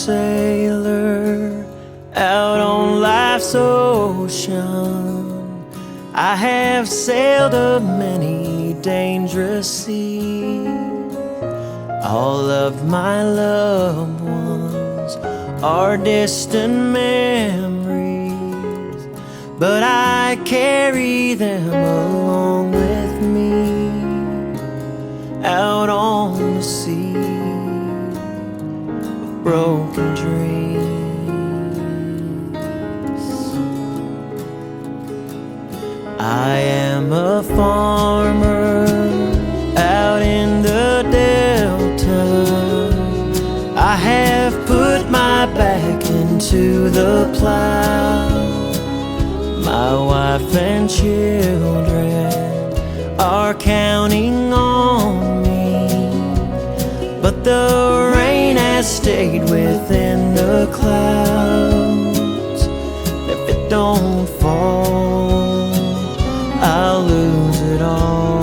sailor out on life's ocean. I have sailed a many dangerous seas. All of my loved ones are distant memories, but I carry them along with me out on the sea of broken dreams. I am a farmer out in the Delta. I have put my back into the plow. My wife and children are counting on me, but the rain has stayed within the clouds. If it don't fall, I'll lose it all.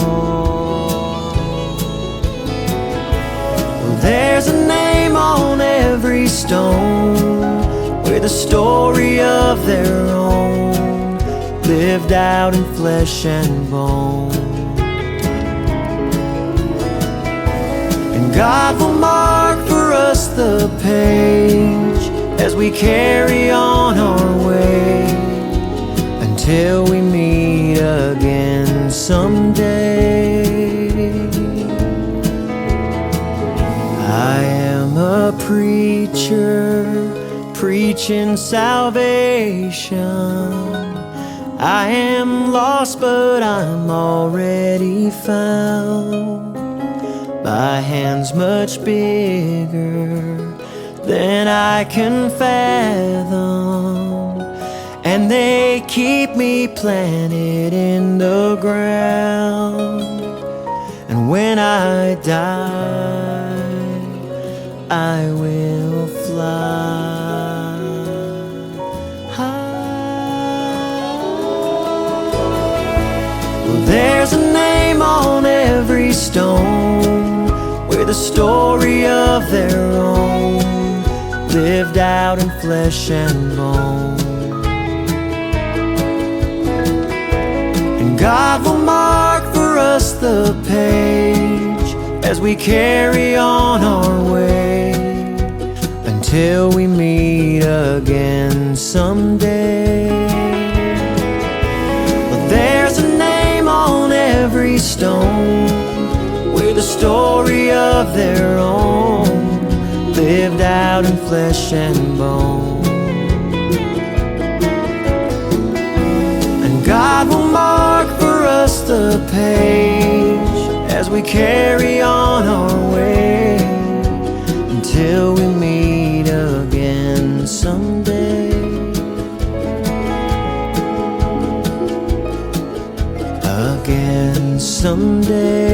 Well, there's a name on every stone with a story of their own, lived out in flesh and bone. And God will mark for us the page as we carry on our way until we meet again someday. I am a preacher preaching salvation. I am lost, but I'm already found by hands much bigger than I can fathom, and they keep me planted in the ground. And when I die, I will fly high. Well, there's a name on every stone with a story of their own, lived out in flesh and bone. And God will mark for us the page as we carry on our way until we meet again someday. But there's a name on every stone with a story of their own, lived out in flesh and bone. And God will mark for us the page as we carry on our way until we meet again someday. Again someday.